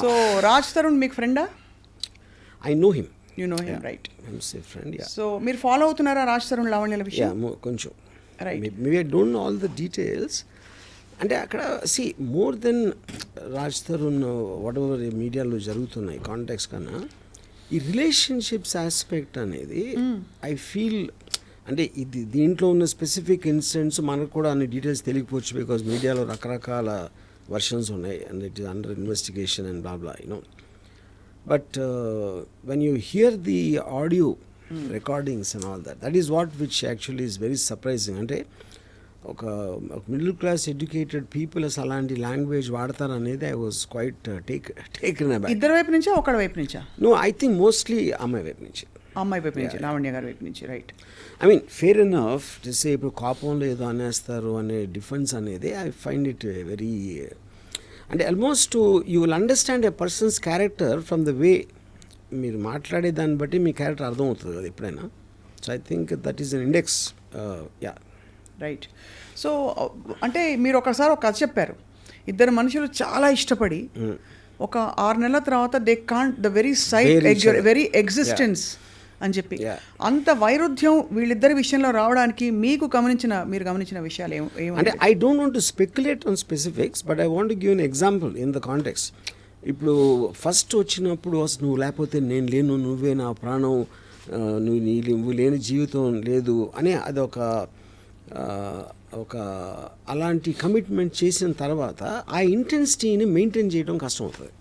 So Raj Tarun మీకు ఫ్రెండా? I know him. You know him, right. Friend. So మీరు follow అవుతున్నారా రాజ్ తరుణ్ లావణ్యల విషయం? కొంచెం. Right. Maybe I don't know all the details. అంటే అక్కడ more than Raj Tarun what ever మీడియాలో జరుగుతున్నాయి కాంటాక్ట్స్ కన్నా ఈ రిలేషన్షిప్స్ ఆస్పెక్ట్ అనేది ఐ ఫీల్ అంటే ఇది దీంట్లో ఉన్న స్పెసిఫిక్ ఇన్సిడెంట్స్ మనకు కూడా అన్ని డీటెయిల్స్ తెలియకపోవచ్చు, బికాజ్ మీడియాలో రకరకాల వర్షన్స్ ఉన్నాయి and it is under investigation and blah you know. But when you hear the audio recordings and all that is what which actually is very surprising. అంటే ఒక మిడిల్ క్లాస్ ఎడ్యుకేటెడ్ పీపుల్ అసలు అలాంటి language వాడతారనేది I was quite taken aback వైపు నుంచా ఒకళ్ళ వైపు నుంచా? నో, ఐ థింక్ మోస్ట్లీ అమ్మాయి వైపు నుంచి. అమ్మాయి వైపు నుంచి, లావణ్య గారి వైపు నుంచి, right. I mean fair enough చేసే ఇప్పుడు కోపంలో ఏదో అనేస్తారు అనే డిఫెన్స్ అనేది ఐ ఫైండ్ ఇట్ వెరీ అంటే almost you will understand a persons character from the way మీరు మాట్లాడే దాన్ని బట్టి మీ క్యారెక్టర్ అర్థమవుతుంది కదా ఎప్పుడైనా. So I think that is an index. Yeah, right. So అంటే మీరు ఒకసారి ఒక కథ చెప్పారు, ఇద్దరు మనుషులు చాలా ఇష్టపడి ఒక 6 నెలల తర్వాత they can't the very sight very existence అని చెప్పి, అంత వైరుధ్యం వీళ్ళిద్దరి విషయంలో రావడానికి మీరు గమనించిన విషయాలు అంటే I don't want to speculate on specifics, but I want to give an example in the context. ఇప్పుడు ఫస్ట్ వచ్చినప్పుడు నువ్వు లేకపోతే నేను లేను, నువ్వే నా ప్రాణం, నువ్వు లేని జీవితం లేదు అని అదొక ఒక అలాంటి కమిట్మెంట్ చేసిన తర్వాత ఆ ఇంటెన్సిటీని మెయింటైన్ చేయడం కష్టం అవుతుంది.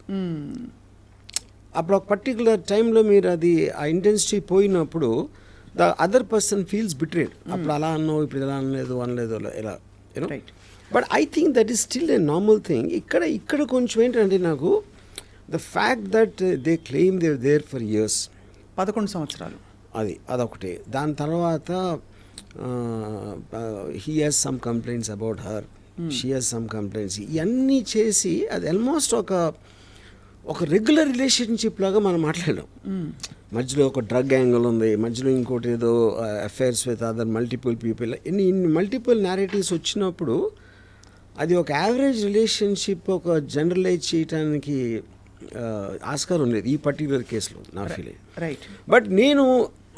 అప్పుడు ఒక పర్టికులర్ టైంలో మీరు అది ఆ ఇంటెన్సిటీ పోయినప్పుడు the other person feels betrayed. అప్పుడు అలా అన్నావు, ఇప్పుడు ఇలా అనలేదు ఇలా you know. But I think that is still a normal thing. ఇక్కడ కొంచెం ఏంటంటే నాకు the fact that they claim they there for years, 11 సంవత్సరాలు, అదొకటి. దాని తర్వాత he has some complaints about her, she has some complaints. ఇవన్నీ చేసి అది ఆల్మోస్ట్ ఒక రెగ్యులర్ రిలేషన్షిప్ లాగా మనం మాట్లాడాం. మధ్యలో ఒక డ్రగ్ యాంగిల్ ఉంది, మధ్యలో ఇంకోటి ఏదో affairs with other multiple people, ఇన్ని మల్టిపుల్ నేరేటివ్స్ వచ్చినప్పుడు అది ఒక యావరేజ్ రిలేషన్షిప్ ఒక జనరలైజ్ చేయడానికి ఆస్కారం లేదు ఈ పర్టికులర్ కేసులో నా ఫీలింగ్. రైట్. బట్ నేను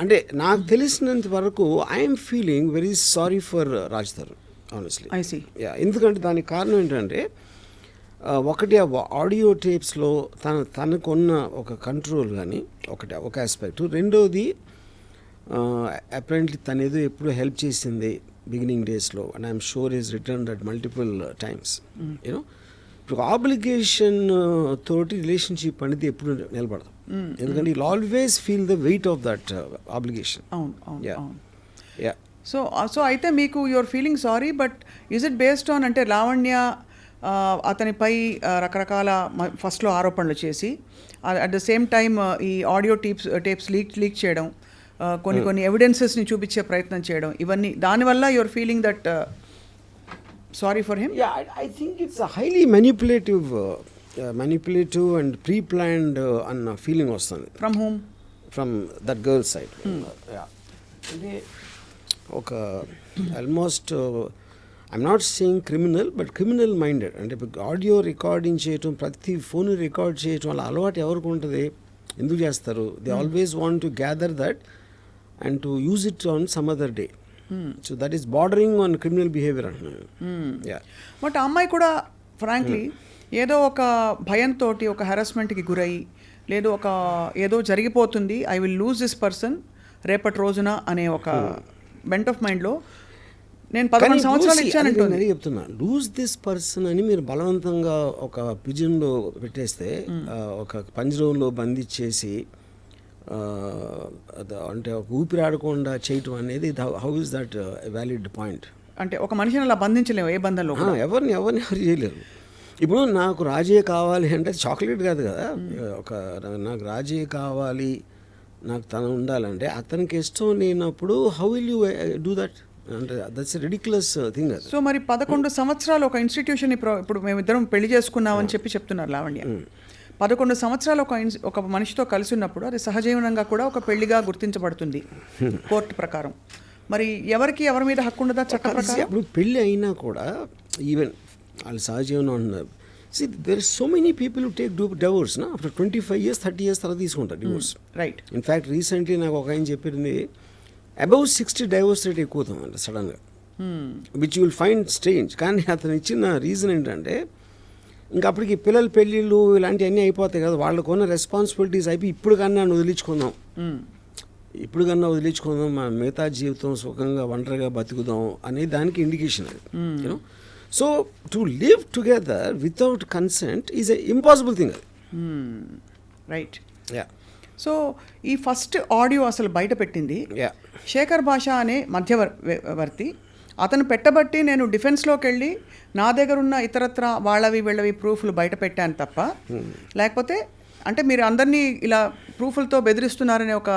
అంటే నాకు తెలిసినంత వరకు I'm feeling very sorry for Raj Tarun honestly. ఎందుకంటే దానికి కారణం ఏంటంటే ఒకటి ఆడియో టేప్స్లో తనకున్న ఒక కంట్రోల్ కానీ ఒక ఆస్పెక్ట్, రెండోది అపరెంట్లీ తనేదో ఎప్పుడు హెల్ప్ చేసింది బిగినింగ్ డేస్లో and I'm sure is return that multiple times you know. ఇప్పుడు ఆబ్లిగేషన్ తోటి రిలేషన్షిప్ అనేది ఎప్పుడు నిలబడదు, ఎందుకంటే you'll always feel the weight of that obligation. అవును. సో అయితే మీకు your feeling sorry, but is it based on అంటే లావణ్య అతనిపై రకరకాల ఫస్ట్లో ఆరోపణలు చేసి అట్ ద సేమ్ టైమ్ ఈ ఆడియో టేప్స్ లీక్ చేయడం, కొన్ని ఎవిడెన్సెస్ని చూపించే ప్రయత్నం చేయడం, ఇవన్నీ దానివల్ల your feeling that sorry for him? I think it's a highly manipulative and pre-planned అన్న ఫీలింగ్ వస్తుంది. From whom? From that girl side. అంటే ఒక almost I'm not saying criminal, but criminal minded. అంటే ఆడియో రికార్డింగ్ చేయటం, ప్రతి phone record చేయటం అలా అలవాటు ఎవరికి ఉంటుంది, ఎందుకు చేస్తారు? They always want to gather that and to use it on some other day. So that is bordering on criminal behaviour అంటున్నాను. బట్ ఆ అమ్మాయి కూడా ఫ్రాంక్లీ ఏదో ఒక భయంతో ఒక హెరాస్మెంట్కి గురయ్యి, లేదు ఏదో జరిగిపోతుంది, I will lose this person రేపటి రోజున అనే ఒక బెంట్ ఆఫ్ మైండ్లో నేను 11 సంవత్సరాలు ఇచ్చానంటే చెప్తున్నా. లూజ్ దిస్ పర్సన్ అని మీరు బలవంతంగా ఒక పిజన్లో పెట్టేస్తే, ఒక పంజరంలో బంధించేసి అంటే ఒక ఊపిరాడకుండా చేయటం అనేది how is that valid point? అంటే ఒక మనిషిని అలా బంధించలేము ఏ బంధంలో, ఎవరు చేయలేరు. ఇప్పుడు నాకు రాజే కావాలి అంటే చాక్లెట్ కాదు కదా, నాకు రాజే కావాలి, నాకు తను ఉండాలంటే అతనికి ఇష్టం లేనప్పుడు how will you do that? అంటే దట్స్ రిడిక్యులస్ థింగ్. సో మరి 11 సంవత్సరాలు ఒక ఇన్స్టిట్యూషన్, ఇప్పుడు మేమిద్దరం పెళ్లి చేసుకున్నామని చెప్తున్నారు లావణ్య. 11 సంవత్సరాలు ఒక మనిషితో కలిసి ఉన్నప్పుడు అది సహజీవనంగా కూడా ఒక పెళ్లిగా గుర్తించబడుతుంది కోర్టు ప్రకారం. మరి ఎవరి మీద హక్కు ఉండదా చట్టం ప్రకారం? ఇప్పుడు పెళ్ళి అయినా కూడా ఈవెన్ వాళ్ళు సహజీవనం అంటున్నారు, See, there are so many people who take divorce, na? After 25 years, 30 years తర్వాత తీసుకుంటారు divorce. రైట్. ఇన్ఫ్యాక్ట్ రీసెంట్లీ నాకు ఒక ఆయన చెప్పింది అబౌవ్ 60 డైవోర్స్ రేట్ ఎక్కువ అవుతుందంట సడన్గా, which you will find strange. కానీ అతను ఇచ్చిన రీజన్ ఏంటంటే ఇంకా అప్పటికి పిల్లల పెళ్ళిళ్ళు ఇలాంటివన్నీ అయిపోతాయి కదా, వాళ్ళకున్న రెస్పాన్సిబిలిటీస్ అయిపోయి ఇప్పుడు కన్నా వదిలించుకుందాం, ఇప్పుడు కన్నా వదిలించుకుందాం, మా మిగతా జీవితం సుఖంగా ఒంటరిగా బతుకుదాం అనే దానికి ఇండికేషన్ అది. You know, so to live together without consent is a impossible thing అది. రైట్. యా. సో ఈ ఫస్ట్ ఆడియో అసలు బయట పెట్టింది యా. శేఖర్ భాష అనే మధ్యవర్తి. అతను పెట్టబట్టి నేను డిఫెన్స్లోకి వెళ్ళి నా దగ్గర ఉన్న ఇతరత్ర వాళ్ళవి వీళ్ళవి ప్రూఫ్లు బయట పెట్టాను తప్ప, లేకపోతే అంటే మీరు అందరినీ ఇలా ప్రూఫ్లతో బెదిరిస్తున్నారనే ఒక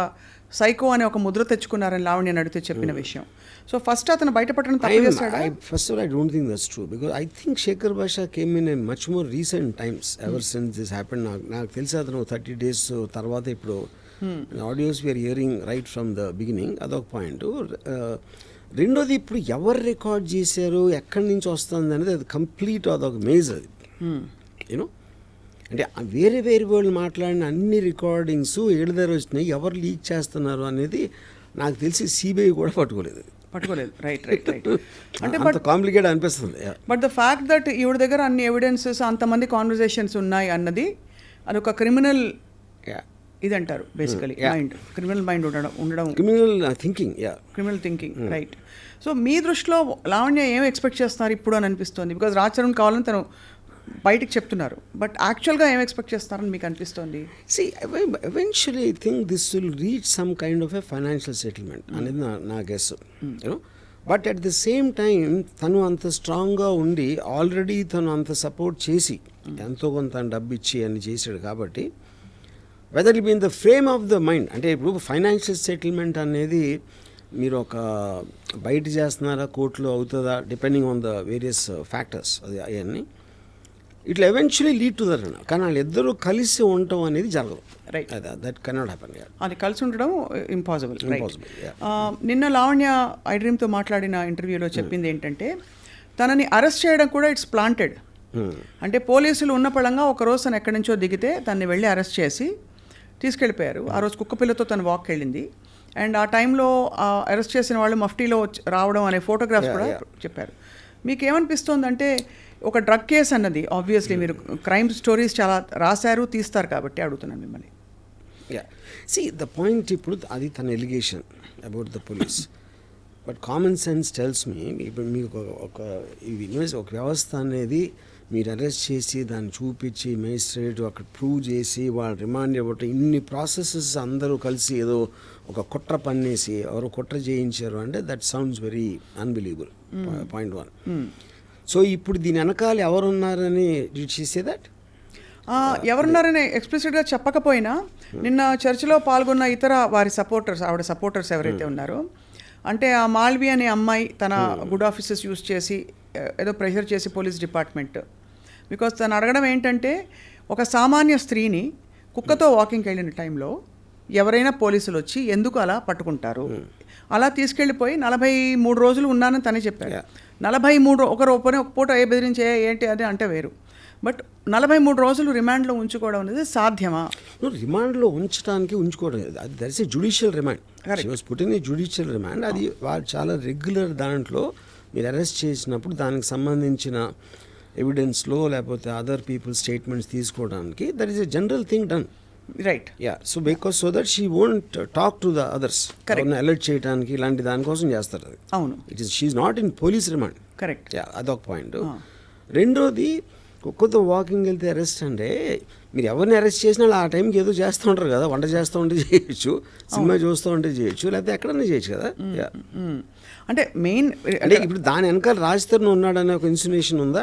సైకో అనే ఒక ముద్ర తెచ్చుకున్నారని లావణ్య అడిగితే చెప్పిన విషయం. సో ఫస్ట్ అతను బయటపడడం తప్పు చేశాడా? First of all, I don't think that's true, because I think Shekhar Basha came in a much more recent times, ever since this happened. నాకు తెలిసి అతను 30 days తర్వాత ఇప్పుడు audios we are hearing right from the beginning, అదొక point. రెండోది, ఇప్పుడు ఎవరు record చేశారు, ఎక్కడి నుంచి వస్తుంది అనేది అది కంప్లీట్ అదొక మేజ్ అది. యూనో, అంటే వేరే వేరే వాళ్ళు మాట్లాడిన అన్ని రికార్డింగ్స్ ఏళ్ళ దగ్గర వచ్చినాయి, ఎవరు లీక్ చేస్తున్నారు అనేది నాకు తెలిసి సిబిఐ కూడా పట్టుకోలేదు. Right right right. అంటే అంత కాంప్లికేట్ అనిపిస్తుంది. బట్ ద ఫ్యాక్ట్ దట్ ఈవిడ దగ్గర అన్ని ఎవిడెన్సెస్, అంతమంది కాన్వర్జేషన్స్ ఉన్నాయి అన్నది అది ఒక క్రిమినల్ ఇది అంటారు బేసికలీ, మైండ్, క్రిమినల్ మైండ్ ఉండడం క్రిమినల్ థింకింగ్. రైట్. సో మీ దృష్టిలో లావణ్య ఏం ఎక్స్పెక్ట్ చేస్తున్నారు ఇప్పుడు అని అనిపిస్తుంది? బికాజ్ రాజ్ చరణ్ కావాలని తను బయటికి చెప్తున్నారు, బట్ యాక్చువల్గా ఏం ఎక్స్పెక్ట్ చేస్తారని మీకు అనిపిస్తుంది? See, eventually I think this will reach some kind of a financial settlement అనేది నా guess. You know, but at the same time తను అంత స్ట్రాంగ్గా ఉండి ఆల్రెడీ తను అంత సపోర్ట్ చేసి ఎంతో కొంత డబ్బు ఇచ్చి అని చేశాడు కాబట్టి, whether it be in the frame of the mind, అంటే ఇప్పుడు ఫైనాన్షియల్ సెటిల్మెంట్ అనేది మీరు ఒక బయట చేస్తున్నారా, కోర్టులో అవుతుందా, depending on the various factors, అది అవన్నీ it will eventually lead to that. కానీ వాళ్ళిద్దరూ కలిసి ఉండటం అనేది జరగదు. రైట్. That cannot happen. అది కలిసి ఉండడం ఇంపాసిబుల్. నిన్న లావణ్య ఐ డ్రీమ్తో మాట్లాడిన ఇంటర్వ్యూలో చెప్పింది ఏంటంటే తనని అరెస్ట్ చేయడం కూడా ఇట్స్ ప్లాంటెడ్. అంటే పోలీసులు ఉన్న పళంగా ఒకరోజు తను ఎక్కడి నుంచో దిగితే తనని వెళ్ళి అరెస్ట్ చేసి తీసుకెళ్ళిపోయారు. ఆ రోజు కుక్క పిల్లతో తను వాక్ వెళ్ళింది. అండ్ ఆ టైంలో అరెస్ట్ చేసిన వాళ్ళు మఫ్టీలో రావడం అనే ఫోటోగ్రాఫ్స్ కూడా చెప్పారు. మీకు ఏమనిపిస్తుందంటే ఒక డ్రగ్ కేస్ అన్నది ఆబ్వియస్లీ మీరు క్రైమ్ స్టోరీస్ చాలా రాశారు, తీస్తారు కాబట్టి అడుగుతున్నాను మిమ్మల్ని. See, the point ఇప్పుడు అది తన allegation about the police, but common sense tells me, ఇప్పుడు మీకు ఒక వ్యవస్థ అనేది మీరు అరెస్ట్ చేసి దాన్ని చూపించి మేజిస్ట్రేట్ అక్కడ ప్రూవ్ చేసి వాళ్ళు రిమాండ్ ఇవ్వటం, ఇన్ని ప్రాసెసెస్ అందరూ కలిసి ఏదో ఒక కుట్ర పన్నేసి ఎవరు కుట్ర చేయించారు అంటే that sounds very unbelievable. Point 1. So ఇప్పుడు దీని వెనకాల ఎవరున్నారని చేసే దట్ ఎవరున్నారని ఎక్స్ప్లిసిట్గా చెప్పకపోయినా నిన్న చర్చలో పాల్గొన్న ఇతర వారి సపోర్టర్స్, ఆవిడ సపోర్టర్స్ ఎవరైతే ఉన్నారో, అంటే ఆ మాల్వి అనే అమ్మాయి తన గుడ్ ఆఫీసెస్ యూస్ చేసి ఏదో ప్రెషర్ చేసి పోలీస్ డిపార్ట్మెంట్, బికాస్ తను అడగడం ఏంటంటే ఒక సామాన్య స్త్రీని కుక్కతో వాకింగ్కి వెళ్ళిన టైంలో ఎవరైనా పోలీసులు వచ్చి ఎందుకు అలా పట్టుకుంటారు, అలా తీసుకెళ్ళిపోయి 43 రోజులు ఉన్నానని తనే చెప్పాడు. 43 ఒక పూట ఏ బెదిరించే ఏంటి అది అంటే వేరు, బట్ 43 రోజులు రిమాండ్లో ఉంచుకోవడం అనేది సాధ్యమా? రిమాండ్లో ఉంచుకోవడం అది దట్స్ ఏ జ్యుడిషియల్ రిమాండ్. పుట్టిన జ్యుడిషియల్ రిమాండ్ అది వాళ్ళు చాలా రెగ్యులర్. దాంట్లో మీరు అరెస్ట్ చేసినప్పుడు దానికి సంబంధించిన ఎవిడెన్స్లో లేకపోతే అదర్ పీపుల్ స్టేట్మెంట్స్ తీసుకోవడానికి that is a general thing done. Right. Ya. So because so that she won't talk to the others, alert చేయడానికి ఇలాంటి దానికోసం చేస్తారు అది. అవును. It is she not in police remand. Correct. Ya, అదొక point. రెండోది, కుక్కతో వాకింగ్ వెళ్తే అరెస్ట్ అంటే మీరు ఎవరిని అరెస్ట్ చేసినా ఆ టైంకి ఏదో చేస్తూ ఉంటారు కదా, వంట చేస్తూ ఉంటే చేయొచ్చు, సినిమా చూస్తూ ఉంటే చేయొచ్చు, లేకపోతే ఎక్కడన్నా చేయొచ్చు కదా. అంటే మెయిన్ అంటే ఇప్పుడు దాని వెనకాల రాజ్ తరుణ్ ఉన్నాడనే ఒక ఇన్సినేషన్ ఉందా?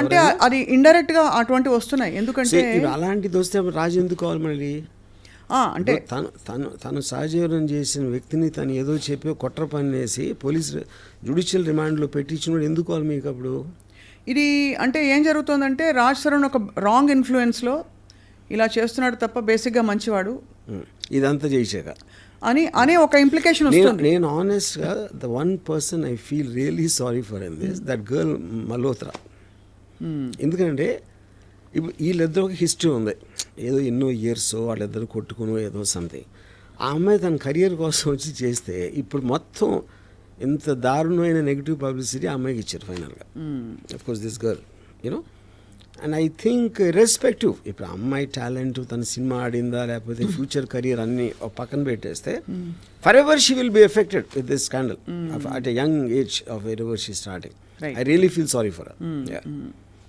అంటే అది ఇండైరెక్ట్ గా అటువంటివి వస్తున్నాయి. ఎందుకంటే అలాంటిది వస్తే రాజు ఎందుకు కావాలి మళ్ళీ? అంటే తను సహజీవనం చేసిన వ్యక్తిని తను ఏదో చెప్పి కుట్ర పన్నేసి పోలీస్ జ్యుడిషియల్ రిమాండ్లో పెట్టించినప్పుడు ఎందుకు కావాలి మీకు అప్పుడు? ఇది అంటే ఏం జరుగుతుందంటే రాజ్ తరుణ్ ఒక రాంగ్ ఇన్ఫ్లుయెన్స్లో ఇలా చేస్తున్నాడు తప్ప బేసిక్గా మంచివాడు ఇదంతా చేసాక అని ఒక ఇంప్లికేషన్ వస్తుంది. నేను ఆనెస్ట్గా the one person I feel really sorry for in this that girl Malhotra. ఎందుకంటే ఇప్పుడు వీళ్ళిద్దరు ఒక హిస్టరీ ఉంది, ఏదో ఎన్నో ఇయర్స్ వాళ్ళిద్దరు కొట్టుకునో ఏదో సంథింగ్. ఆ అమ్మాయి తన కెరియర్ కోసం వచ్చి చేస్తే ఇప్పుడు మొత్తం ఇంత దారుణమైన నెగిటివ్ పబ్లిసిటీ ఆ అమ్మాయికి ఇచ్చారు ఫైనల్గా. Of course this girl you know, and I think respective ఇప్పుడు అమ్మాయి టాలెంట్, తన సినిమా ఆడిందా లేకపోతే ఫ్యూచర్ కెరియర్ అన్ని ఒక పక్కన పెట్టేస్తే for ever she will be affected with this scandal at a young age of where ever she starting. I really feel sorry for her.